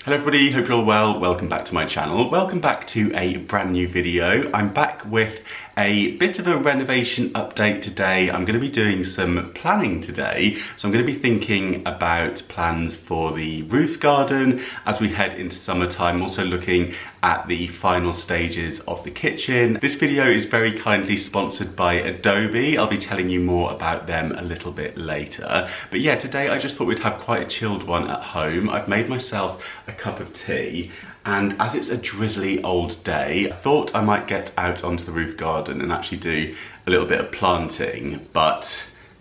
Hello everybody, hope you're all well. Welcome back to my channel. Welcome back to a brand new video. I'm back with a bit of a renovation update today. I'm going to be doing some planning today. So I'm going to be thinking about plans for the roof garden as we head into summertime. Also looking at the final stages of the kitchen. This video is very kindly sponsored by Adobe. I'll be telling you more about them a little bit later. But yeah, today I just thought we'd have quite a chilled one at home. I've made myself a cup of tea, and as it's a drizzly old day, I thought I might get out onto the roof garden and actually do a little bit of planting. But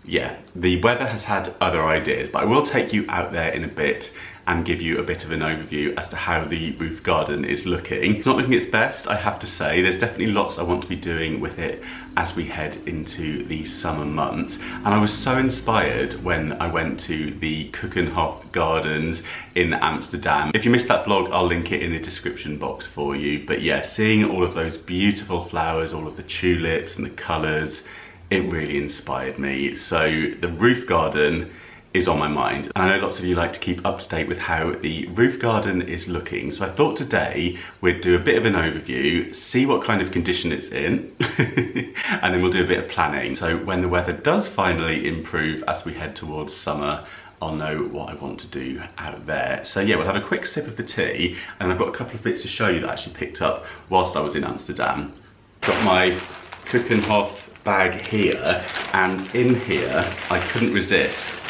yeah, the weather has had other ideas, but I will take you out there in a bit and give you a bit of an overview as to how the roof garden is looking. It's not looking its best, I have to say. There's definitely lots I want to be doing with it as we head into the summer months. And I was so inspired when I went to the Keukenhof Gardens in Amsterdam. If you missed that vlog, I'll link it in the description box for you. But yeah, seeing all of those beautiful flowers, all of the tulips and the colours, it really inspired me. So the roof garden is on my mind, and I know lots of you like to keep up to date with how the roof garden is looking. So I thought today we'd do a bit of an overview, see what kind of condition it's in, and then we'll do a bit of planning. So when the weather does finally improve as we head towards summer, I'll know what I want to do out there. So yeah, we'll have a quick sip of the tea, and I've got a couple of bits to show you that I actually picked up whilst I was in Amsterdam. Got my Keukenhof bag here, and in here I couldn't resist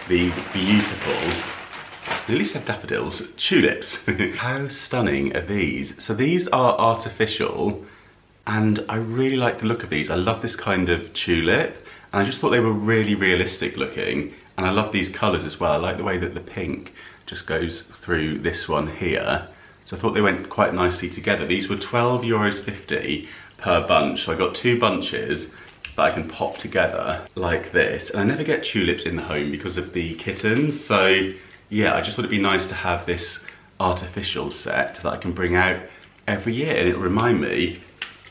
these beautiful, I nearly said daffodils, tulips. How stunning are these? So these are artificial, and I really like the look of these. I love this kind of tulip, and I just thought they were really realistic looking, and I love these colours as well. I like the way that the pink just goes through this one here. So I thought they went quite nicely together. These were €12.50 per bunch, so I got 2 bunches that I can pop together like this. And I never get tulips in the home because of the kittens, so yeah, I just thought it'd be nice to have this artificial set that I can bring out every year, and it'll remind me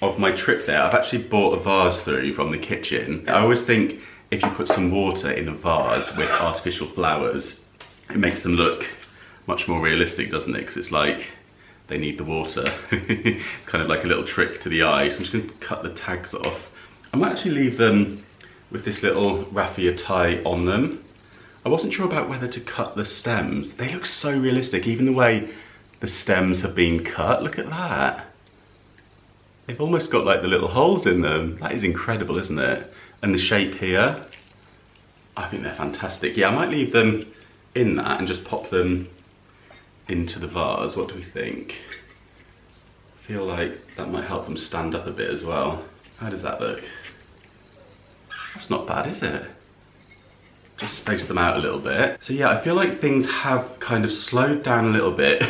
of my trip there. I've actually bought a vase through from the kitchen. I always think if you put some water in a vase with artificial flowers, it makes them look much more realistic, doesn't it? Because it's like they need the water. It's kind of like a little trick to the eye. So I'm just going to cut the tags off. I might actually leave them with this little raffia tie on them. I wasn't sure about whether to cut the stems. They look so realistic, even the way the stems have been cut. Look at that. They've almost got like the little holes in them. That is incredible, isn't it? And the shape here, I think they're fantastic. Yeah, I might leave them in that and just pop them into the vase. What do we think? I feel like that might help them stand up a bit as well. How does that look? That's not bad, is it? Just space them out a little bit. So yeah, I feel like things have kind of slowed down a little bit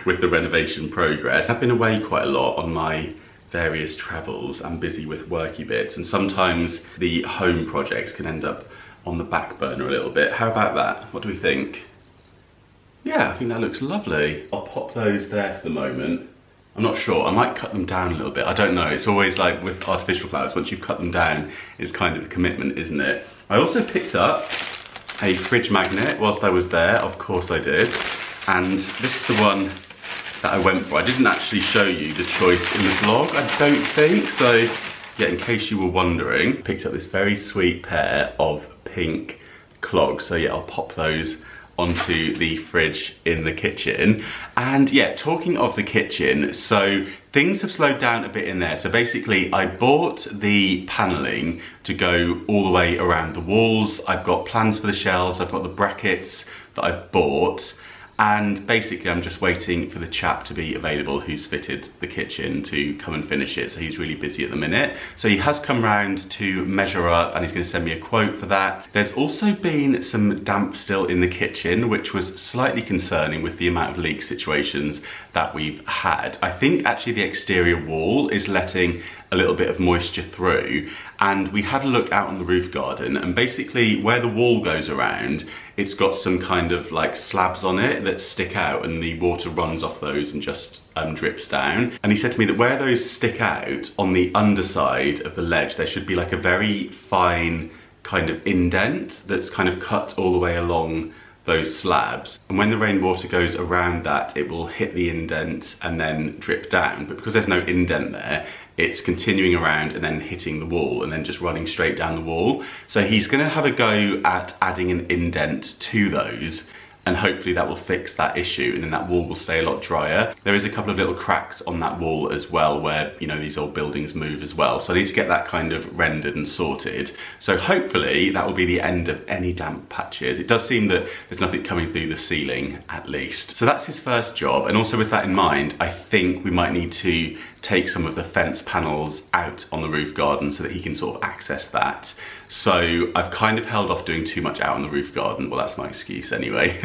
with the renovation progress. I've been away quite a lot on my various travels. I'm busy with worky bits, and sometimes the home projects can end up on the back burner a little bit. How about that? What do we think? Yeah, I think that looks lovely. I'll pop those there for the moment. I'm not sure, I might cut them down a little bit. I don't know, it's always like with artificial flowers, once you cut them down, it's kind of a commitment, isn't it? I also picked up a fridge magnet whilst I was there, of course I did. And this is the one that I went for. I didn't actually show you the choice in the vlog, I don't think. So yeah, in case you were wondering, picked up this very sweet pair of pink clogs. So yeah, I'll pop those onto the fridge in the kitchen. And yeah, talking of the kitchen, so things have slowed down a bit in there. So basically I bought the paneling to go all the way around the walls. I've got plans for the shelves, I've got the brackets that I've bought, and basically I'm just waiting for the chap to be available who's fitted the kitchen to come and finish it. So he's really busy at the minute. So he has come round to measure up, and he's going to send me a quote for that. There's also been some damp still in the kitchen, which was slightly concerning with the amount of leak situations that we've had. I think actually the exterior wall is letting a little bit of moisture through, and we had a look out on the roof garden, and basically where the wall goes around, it's got some kind of like slabs on it that stick out, and the water runs off those and just drips down. And he said to me that where those stick out on the underside of the ledge, there should be like a very fine kind of indent that's kind of cut all the way along those slabs, and when the rainwater goes around that, it will hit the indent and then drip down. But because there's no indent there, it's continuing around and then hitting the wall and then just running straight down the wall. So he's going to have a go at adding an indent to those, and hopefully that will fix that issue, and then that wall will stay a lot drier. There is a couple of little cracks on that wall as well where, you know, these old buildings move as well. So I need to get that kind of rendered and sorted. So hopefully that will be the end of any damp patches. It does seem that there's nothing coming through the ceiling at least. So that's his first job. And also with that in mind, I think we might need to take some of the fence panels out on the roof garden so that he can sort of access that. So I've kind of held off doing too much out on the roof garden. Well, that's my excuse anyway.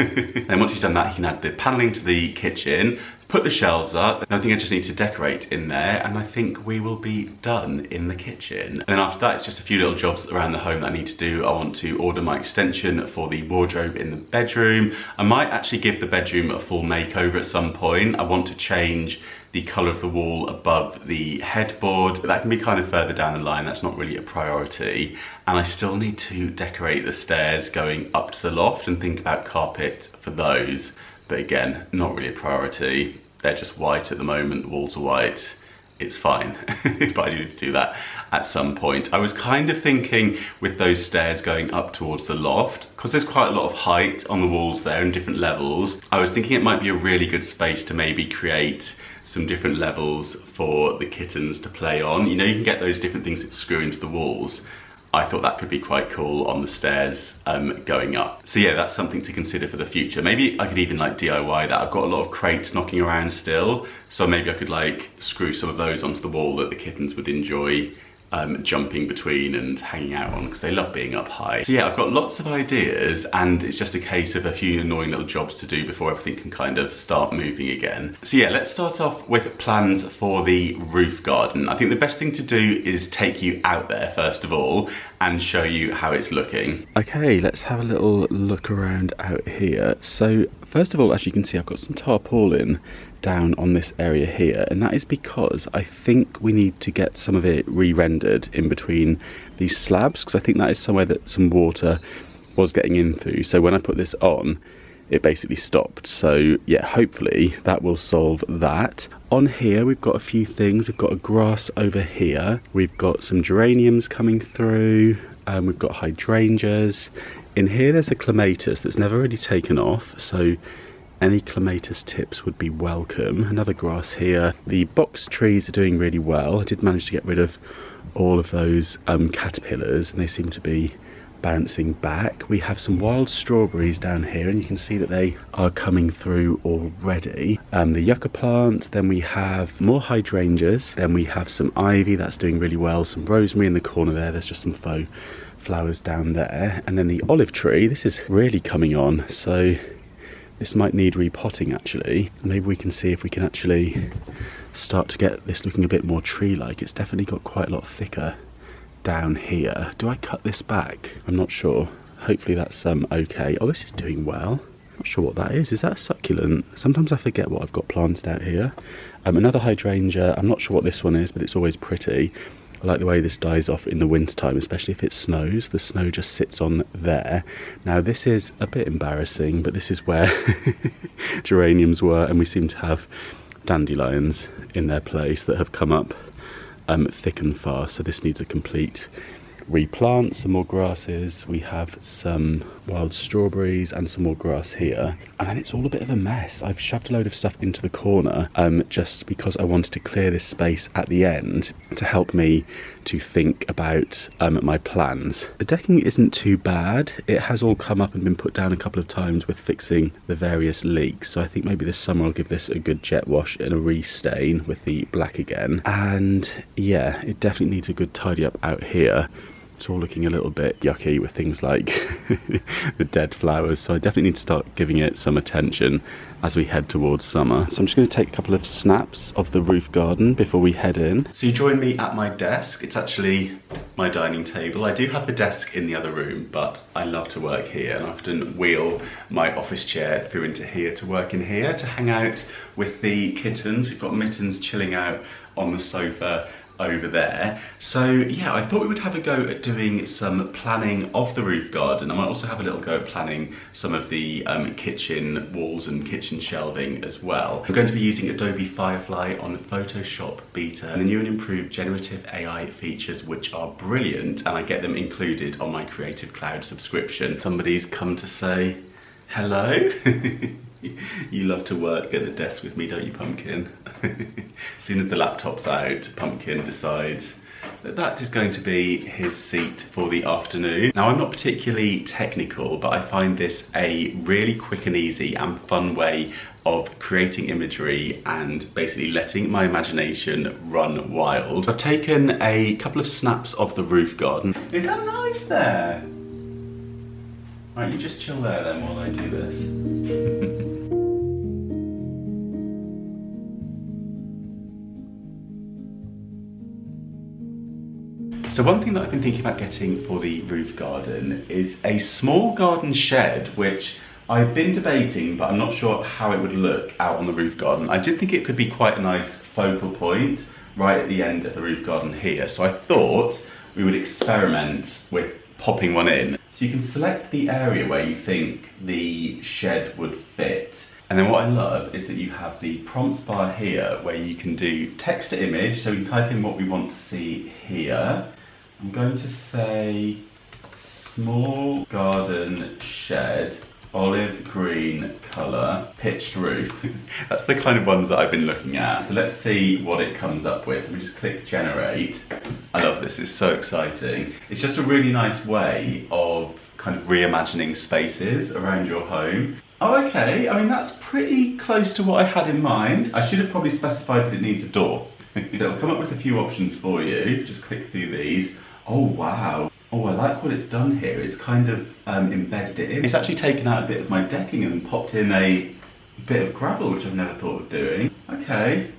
Then once he's done that, he can add the paneling to the kitchen, put the shelves up. I think I just need to decorate in there, and I think we will be done in the kitchen. And then after that, it's just a few little jobs around the home that I need to do. I want to order my extension for the wardrobe in the bedroom. I might actually give the bedroom a full makeover at some point. I want to change the colour of the wall above the headboard, but that can be kind of further down the line. That's not really a priority. And I still need to decorate the stairs going up to the loft and think about carpet for those. But again, not really a priority. They're just white at the moment, the walls are white. It's fine, but I do need to do that at some point. I was kind of thinking with those stairs going up towards the loft, because there's quite a lot of height on the walls there in different levels, I was thinking it might be a really good space to maybe create some different levels for the kittens to play on. You know, you can get those different things that screw into the walls. I thought that could be quite cool on the stairs going up. So yeah, that's something to consider for the future. Maybe I could even like DIY that. I've got a lot of crates knocking around still, so maybe I could like screw some of those onto the wall that the kittens would enjoy jumping between and hanging out on, because they love being up high. So yeah, I've got lots of ideas, and it's just a case of a few annoying little jobs to do before everything can kind of start moving again. So yeah, let's start off with plans for the roof garden. I think the best thing to do is take you out there first of all and show you how it's looking. Okay, let's have a little look around out here. So first of all, as you can see, I've got some tarpaulin down on this area here, and that is because I think we need to get some of it re-rendered in between these slabs, because I think that is somewhere that some water was getting in through. So when I put this on, it basically stopped. So yeah, hopefully that will solve that. On here we've got a few things. We've got a grass over here, we've got some geraniums coming through, we've got hydrangeas. In here there's a clematis that's never really taken off, so any clematis tips would be welcome. Another grass here. The box trees are doing really well. I did manage to get rid of all of those caterpillars, and they seem to be bouncing back. We have some wild strawberries down here, and you can see that they are coming through already. The yucca plant, then we have more hydrangeas, then we have some ivy that's doing really well, some rosemary in the corner there, there's just some faux flowers down there, and then the olive tree, this is really coming on, so this might need repotting actually. Maybe we can see if we can actually start to get this looking a bit more tree-like. It's definitely got quite a lot thicker down here. Do I cut this back? I'm not sure. Hopefully that's okay. Oh, this is doing well. Not sure what that is. Is that a succulent? Sometimes I forget what I've got planted out here. Another hydrangea. I'm not sure what this one is, but it's always pretty. I like the way this dies off in the wintertime, especially if it snows. The snow just sits on there. Now this is a bit embarrassing, but this is where geraniums were, and we seem to have dandelions in their place that have come up thick and fast. So this needs a complete replant. Some more grasses. We have some wild strawberries and some more grass here, and then it's all a bit of a mess. I've shoved a load of stuff into the corner just because I wanted to clear this space at the end to help me to think about my plans. The decking isn't too bad. It has all come up and been put down a couple of times with fixing the various leaks, so I think maybe this summer I'll give this a good jet wash and a restain with the black again. And yeah, it definitely needs a good tidy up out here. It's all looking a little bit yucky with things like the dead flowers, so I definitely need to start giving it some attention as we head towards summer. So I'm just going to take a couple of snaps of the roof garden before we head in. So you join me at my desk. It's actually my dining table. I do have the desk in the other room, but I love to work here, and I often wheel my office chair through into here to work in here to hang out with the kittens. We've got Mittens chilling out on the sofa over there. So yeah, I thought we would have a go at doing some planning of the roof garden. I might also have a little go at planning some of the kitchen walls and kitchen shelving as well. I'm going to be using Adobe Firefly on Photoshop Beta and the new and improved generative AI features, which are brilliant, and I get them included on my Creative Cloud subscription. Somebody's come to say hello. You love to work at the desk with me, don't you, Pumpkin? As soon as the laptop's out, Pumpkin decides that that is going to be his seat for the afternoon. Now, I'm not particularly technical, but I find this a really quick and easy and fun way of creating imagery and basically letting my imagination run wild. I've taken a couple of snaps of the roof garden. Is that nice there? Right, you just chill there then while I do this. So one thing that I've been thinking about getting for the roof garden is a small garden shed, which I've been debating, but I'm not sure how it would look out on the roof garden. I did think it could be quite a nice focal point right at the end of the roof garden here. So I thought we would experiment with popping one in. So you can select the area where you think the shed would fit. And then what I love is that you have the prompts bar here where you can do text to image. So we can type in what we want to see here. I'm going to say small garden shed, olive green colour, pitched roof. That's the kind of ones that I've been looking at. So let's see what it comes up with. So we just click generate. I love this, it's so exciting. It's just a really nice way of kind of reimagining spaces around your home. Oh, okay, I mean that's pretty close to what I had in mind. I should have probably specified that it needs a door. It'll come up with a few options for you. Just click through these. Oh wow. Oh, I like what it's done here. It's kind of embedded it in. It's actually taken out a bit of my decking and popped in a bit of gravel, which I've never thought of doing. Okay.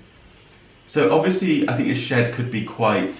So obviously, I think a shed could be quite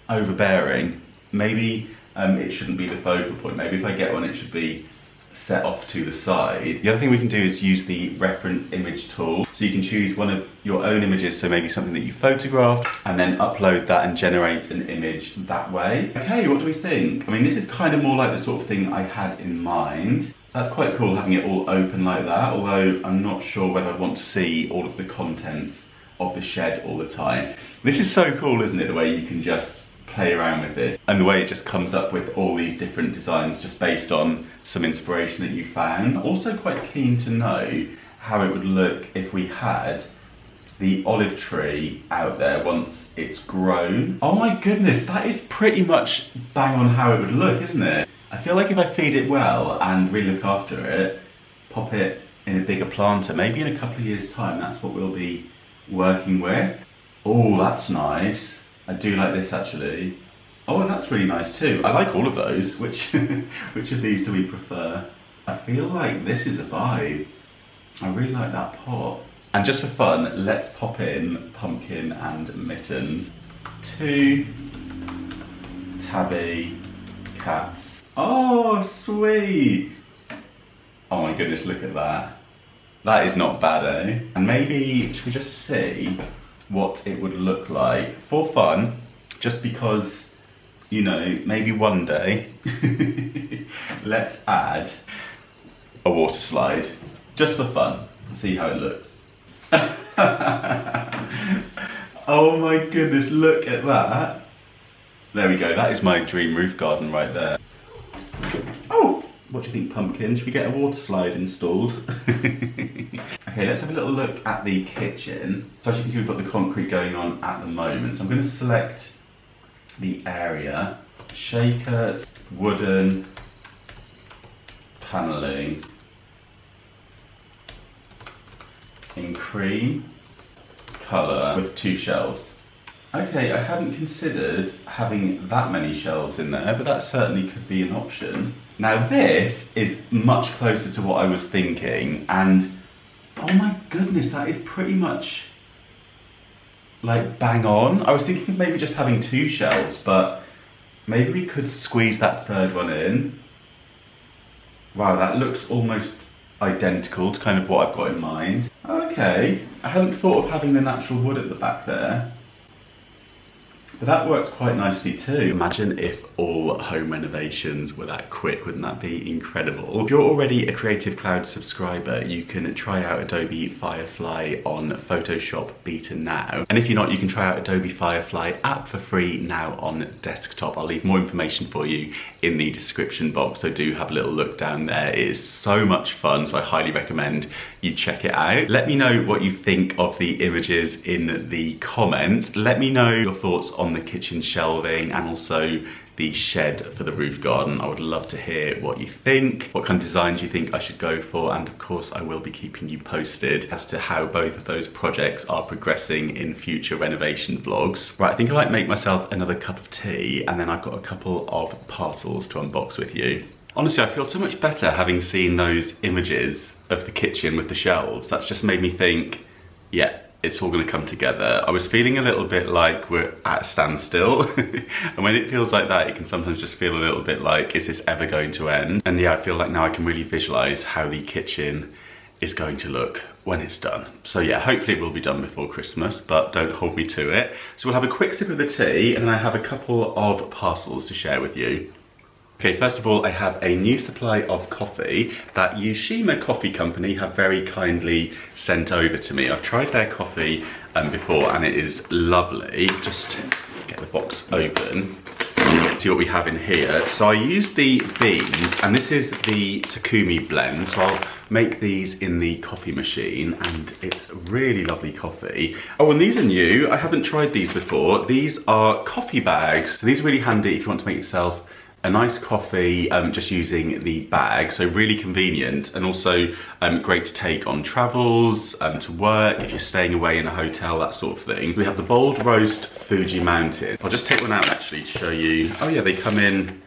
overbearing. Maybe it shouldn't be the focal point. Maybe if I get one, it should be set off to the side. The other thing we can do is use the reference image tool. So you can choose one of your own images, so maybe something that you photographed, and then upload that and generate an image that way. Okay, what do we think? I mean, this is kind of more like the sort of thing I had in mind. That's quite cool having it all open like that, although I'm not sure whether I want to see all of the contents of the shed all the time. This is so cool, isn't it? The way you can just play around with it, and the way it just comes up with all these different designs just based on some inspiration that you found. I'm also quite keen to know how it would look if we had the olive tree out there once it's grown. Oh my goodness, that is pretty much bang on how it would look, isn't it? I feel like if I feed it well and really look after it, pop it in a bigger planter, maybe in a couple of years' time, that's what we'll be working with. Oh, that's nice. I do like this actually. Oh, and that's really nice too. I like all of those. Which of these do we prefer? I feel like this is a vibe. I really like that pot. And just for fun, let's pop in Pumpkin and Mittens. 2 tabby cats. Oh, sweet. Oh my goodness, look at that. That is not bad, eh? And maybe, should we just see what it would look like for fun, just because, you know, maybe one day let's add a water slide just for fun and see how it looks. Oh my goodness, look at that. There we go, that is my dream roof garden right there. Oh, what do you think, Pumpkin? Should we get a water slide installed? Okay, let's have a little look at the kitchen. So as you can see, we've got the concrete going on at the moment. So I'm going to select the area, shaker, wooden, panelling, in cream, colour, with 2 shelves. Okay, I hadn't considered having that many shelves in there, but that certainly could be an option. Now this is much closer to what I was thinking, and oh my goodness, that is pretty much like bang on. I was thinking of maybe just having 2 shelves, but maybe we could squeeze that 3rd one in. Wow, that looks almost identical to kind of what I've got in mind. Okay, I hadn't thought of having the natural wood at the back there. But that works quite nicely too. Imagine if all home renovations were that quick, wouldn't that be incredible? If you're already a Creative Cloud subscriber, you can try out Adobe Firefly on Photoshop Beta now. And if you're not, you can try out Adobe Firefly app for free now on desktop. I'll leave more information for you in the description box, so do have a little look down there. It is so much fun, so I highly recommend you check it out. Let me know what you think of the images in the comments. Let me know your thoughts on the kitchen shelving and also the shed for the roof garden. I would love to hear what you think, what kind of designs you think I should go for, and of course I will be keeping you posted as to how both of those projects are progressing in future renovation vlogs. Right, I think I might make myself another cup of tea, and then I've got a couple of parcels to unbox with you. Honestly, I feel so much better having seen those images of the kitchen with the shelves. That's just made me think, yeah, it's all going to come together. I was feeling a little bit like we're at a standstill. And when it feels like that, it can sometimes just feel a little bit like, is this ever going to end? And yeah, I feel like now I can really visualize how the kitchen is going to look when it's done. So yeah, hopefully it will be done before Christmas, but don't hold me to it. So we'll have a quick sip of the tea, and then I have a couple of parcels to share with you. Okay, first of all, I have a new supply of coffee that Yushima Coffee Company have very kindly sent over to me. I've tried their coffee before, and it is lovely. Just get the box open, see what we have in here. So I used the beans, and this is the Takumi blend, so I'll make these in the coffee machine, and it's really lovely coffee. Oh, and these are new. I haven't tried these before. These are coffee bags. So these are really handy if you want to make yourself a nice coffee just using the bag, so really convenient, and also great to take on travels, to work, if you're staying away in a hotel, that sort of thing. We have the Bold Roast Fuji Mountain. I'll just take one out actually to show you. Oh yeah, they come in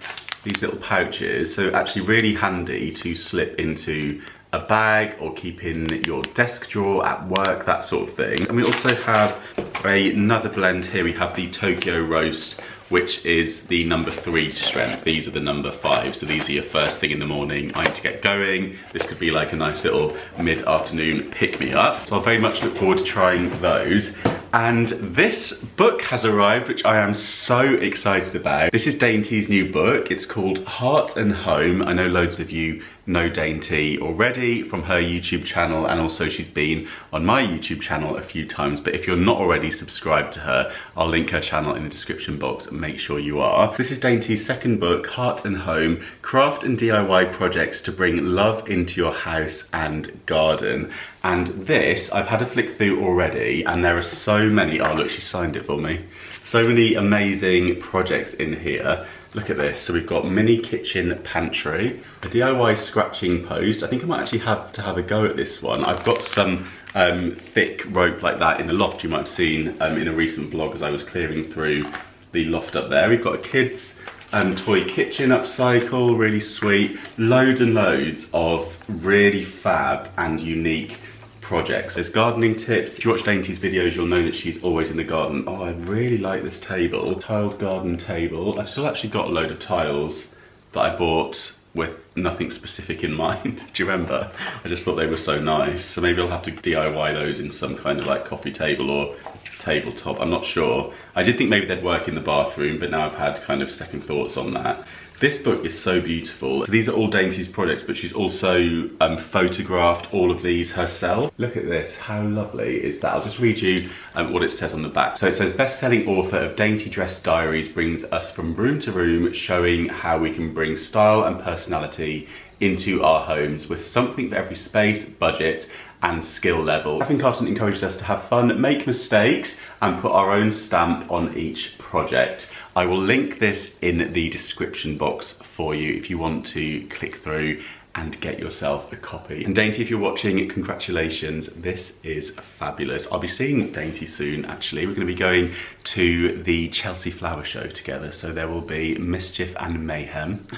these little pouches, so actually really handy to slip into a bag or keep in your desk drawer at work, that sort of thing. And we also have another blend here. We have the Tokyo Roast, which is the number 3 strength. These are the number 5, so these are your first thing in the morning. I need to get going. This could be like a nice little mid-afternoon pick-me-up. So I'll very much look forward to trying those. And this book has arrived, which I am so excited about. This is Dainty's new book. It's called Heart and Home. I know loads of you know Dainty already from her YouTube channel, and also she's been on my YouTube channel a few times, but if you're not already subscribed to her, I'll link her channel in the description box and make sure you are. This is Dainty's second book, Heart and Home, Craft and DIY Projects to Bring Love into Your House and Garden. And this, I've had a flick through already, and there are so many, oh look, she signed it for me. So many amazing projects in here. Look at this, so we've got mini kitchen pantry, a DIY scratching post. I think I might actually have to have a go at this one. I've got some thick rope like that in the loft you might have seen in a recent vlog as I was clearing through the loft up there. We've got a kids toy kitchen upcycle, really sweet. Loads and loads of really fab and unique projects. There's gardening tips. If you watch Dainty's videos, you'll know that she's always in the garden. Oh, I really like this table. Tiled garden table. I've still actually got a load of tiles that I bought with nothing specific in mind. Do you remember? I just thought they were so nice. So maybe I'll have to DIY those in some kind of like coffee table or tabletop. I'm not sure. I did think maybe they'd work in the bathroom, but now I've had kind of second thoughts on that. This book is so beautiful. So these are all Dainty's projects, but she's also photographed all of these herself. Look at this, how lovely is that? I'll just read you what it says on the back. So it says, best-selling author of Dainty Dress Diaries brings us from room to room, showing how we can bring style and personality into our homes with something for every space, budget, and skill level. I think Carrington encourages us to have fun, make mistakes, and put our own stamp on each project. I will link this in the description box for you if you want to click through and get yourself a copy. And Dainty, if you're watching, congratulations, this is fabulous. I'll be seeing Dainty soon, actually. We're gonna be going to the Chelsea Flower Show together, so there will be mischief and mayhem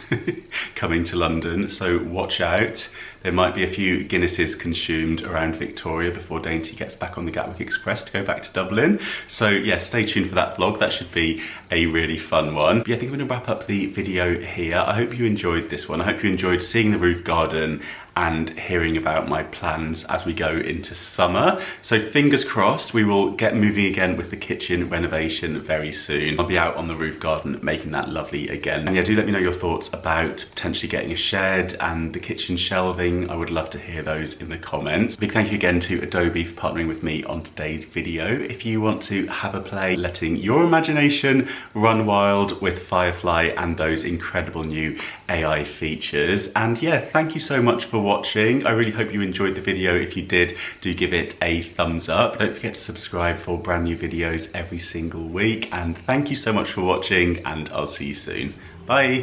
coming to London, so watch out. There might be a few Guinnesses consumed around Victoria before Dainty gets back on the Gatwick Express to go back to Dublin. So yeah, stay tuned for that vlog. That should be a really fun one. But yeah, I think I'm gonna wrap up the video here. I hope you enjoyed this one. I hope you enjoyed seeing the roof garden and hearing about my plans as we go into summer. So fingers crossed, we will get moving again with the kitchen renovation very soon. I'll be out on the roof garden making that lovely again. And yeah, do let me know your thoughts about potentially getting a shed and the kitchen shelving. I would love to hear those in the comments. Big thank you again to Adobe for partnering with me on today's video. If you want to have a play letting your imagination run wild with Firefly and those incredible new AI features. And yeah, thank you so much for watching. I really hope you enjoyed the video. If you did, do give it a thumbs up. Don't forget to subscribe for brand new videos every single week. And thank you so much for watching, and I'll see you soon. Bye.